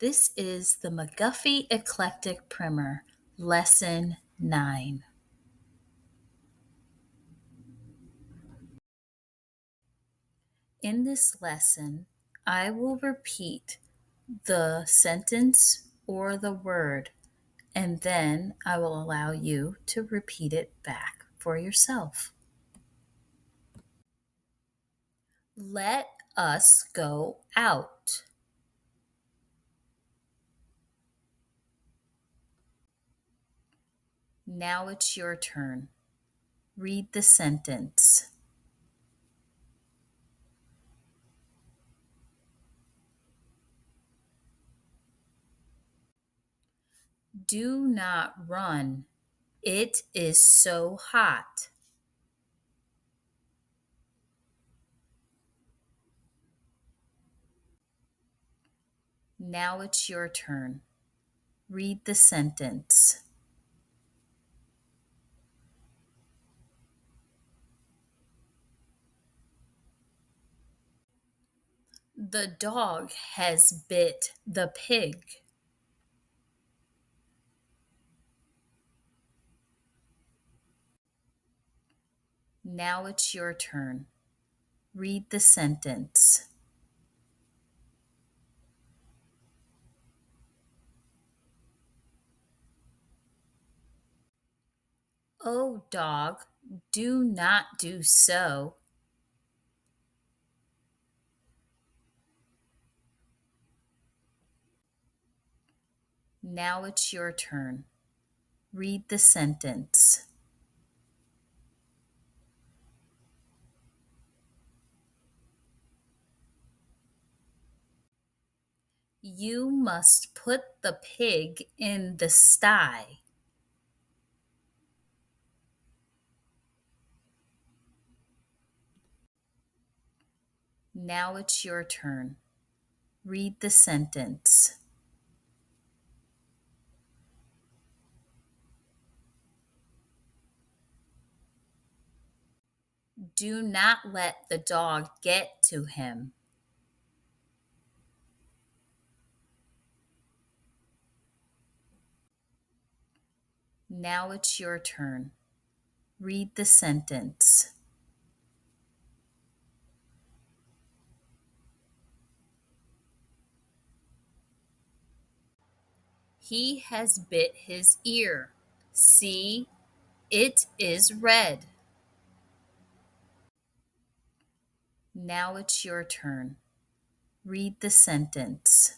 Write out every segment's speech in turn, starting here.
This is the McGuffey Eclectic Primer, Lesson 9. In this lesson, I will repeat the sentence or the word, and then I will allow you to repeat it back for yourself. Let us go out. Now it's your turn. Read the sentence. Do not run. It is so hot. Now it's your turn. Read the sentence. The dog has bit the pig. Now it's your turn. Read the sentence. Oh, dog, do not do so. Now it's your turn. Read the sentence. You must put the pig in the sty. Now it's your turn. Read the sentence. Do not let the dog get to him. Now it's your turn. Read the sentence. He has bit his ear. See, it is red. Now it's your turn. Read the sentence.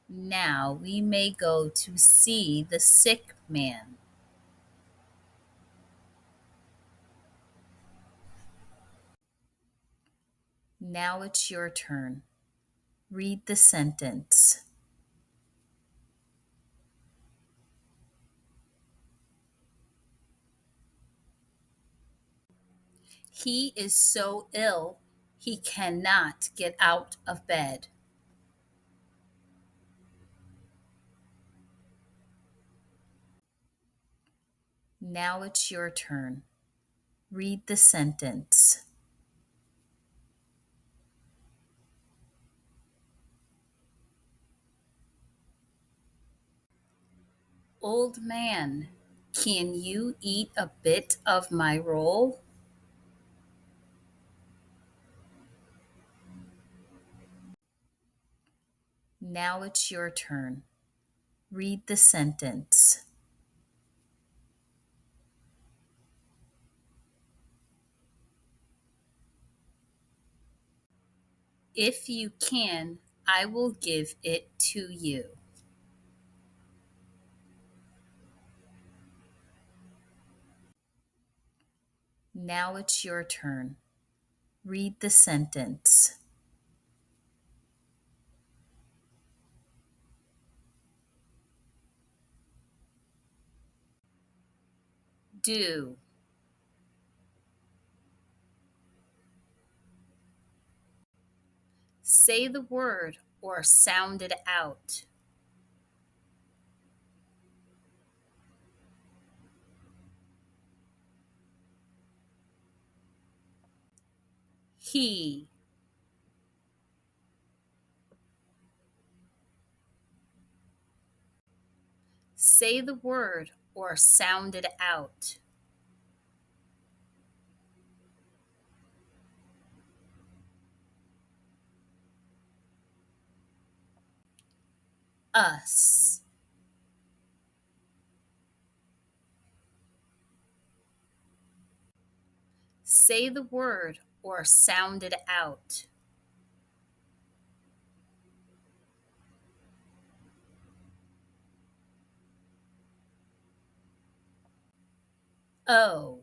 Now we may go to see the sick man. Now it's your turn. Read the sentence. He is so ill, he cannot get out of bed. Now it's your turn. Read the sentence. Old man, can you eat a bit of my roll? Now it's your turn. Read the sentence. If you can, I will give it to you. Now it's your turn. Read the sentence. Do. Say the word or sound it out. he. Say the word or sound it out. Us. Say the word or sound it out. O.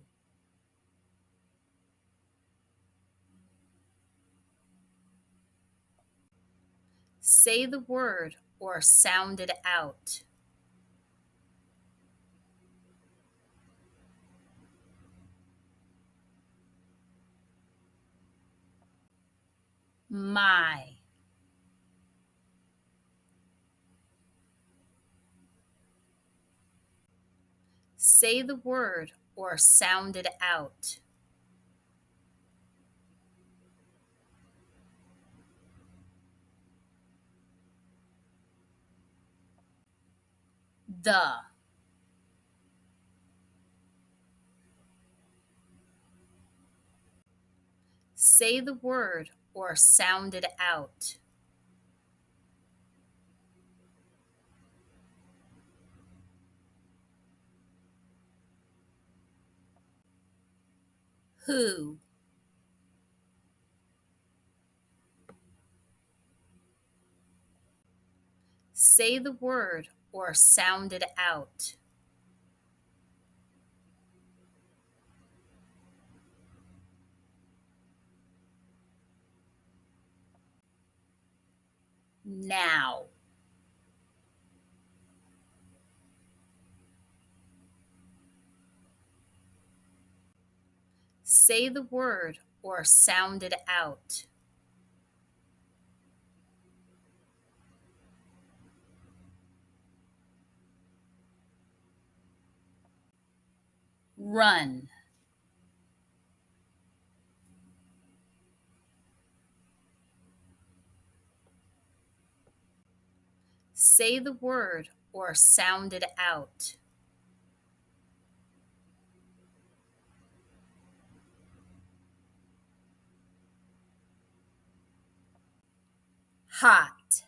Say the word or sound it out. My. Say the word or sound it out. The. Say the word or sound it out. Who. Say the word or sound it out. Now. Say the word or sound it out. Run. Say the word or sound it out. Hot.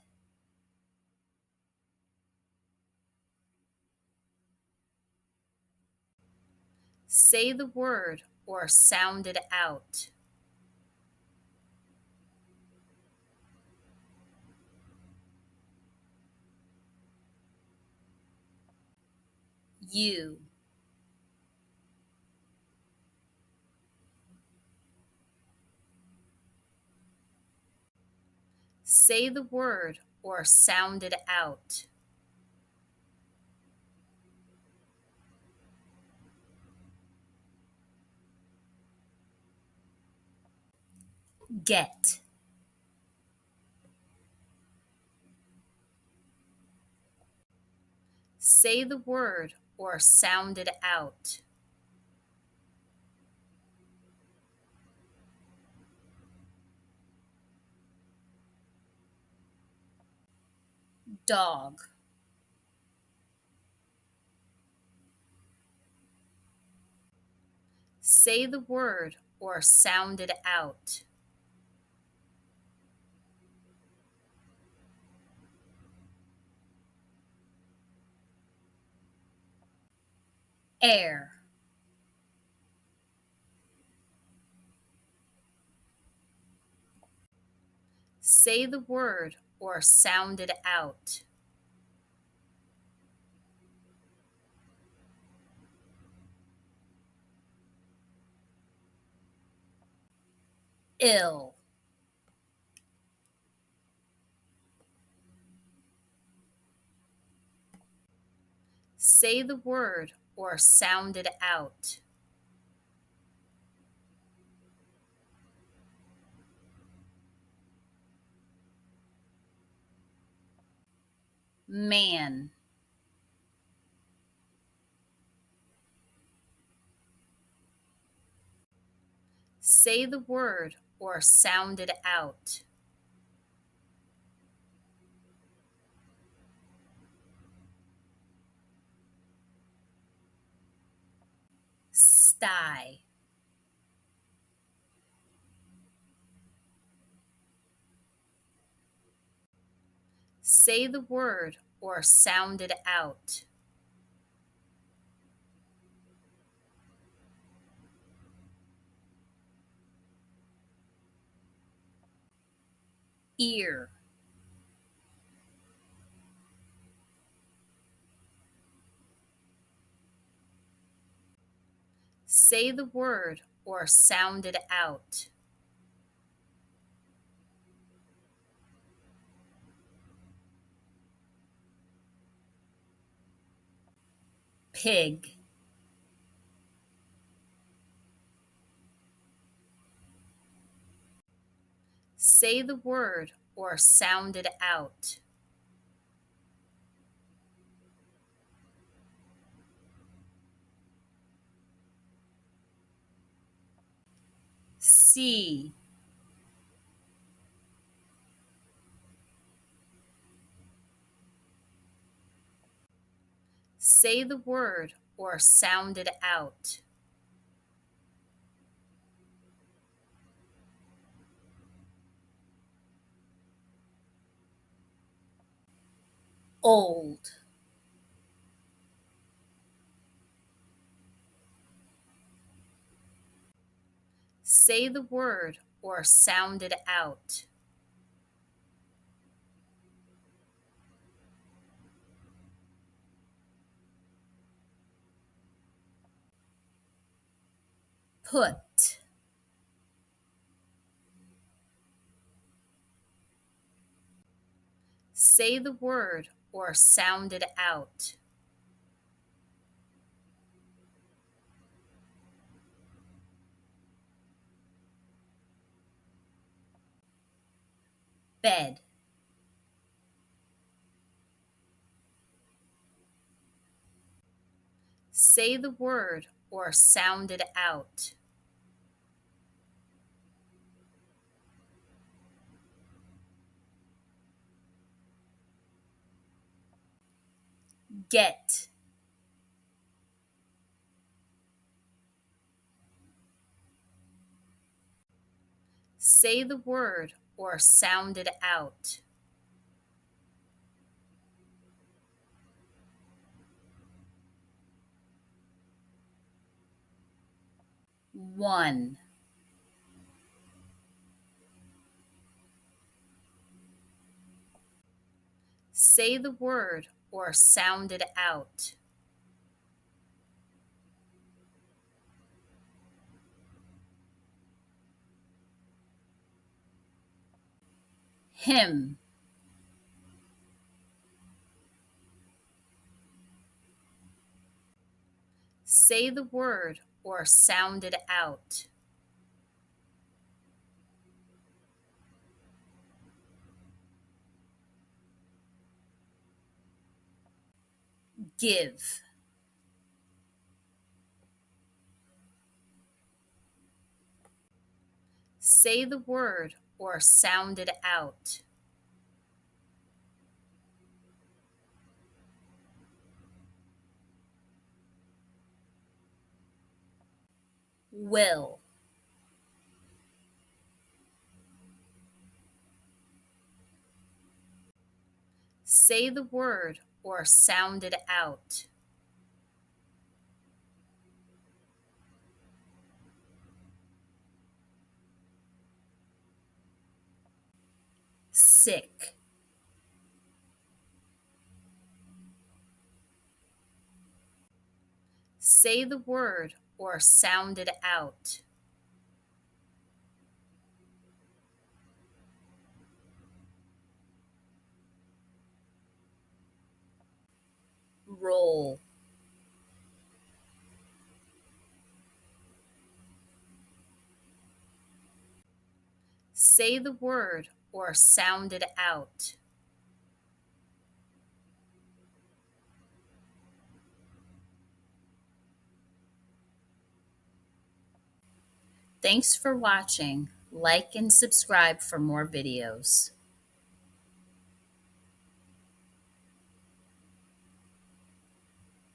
Say the word or sound it out. You. Say the word or sound it out. Get. Say the word or sound it out. Dog. Say the word or sound it out. Air. Say the word or sound it out. Ill. Say the word or sound it out. Man. Say the word or sound it out. Sty. Say the word or sound it out. Ear. Say the word or sound it out. Pig. Say the word or sound it out. See. Say the word or sound it out. Old. Say the word or sound it out. Put. Say the word or sound it out. Bed. Say the word or sound it out. Get. Say the word or sound it out. One. Say the word or sound it out. Him. Say the word or sound it out. Give. Say the word or sound it out. Will. Say the word or sound it out. Sick. Say the word or sound it out. Roll. Say the word or sound it out. Thanks for watching. Like and subscribe for more videos.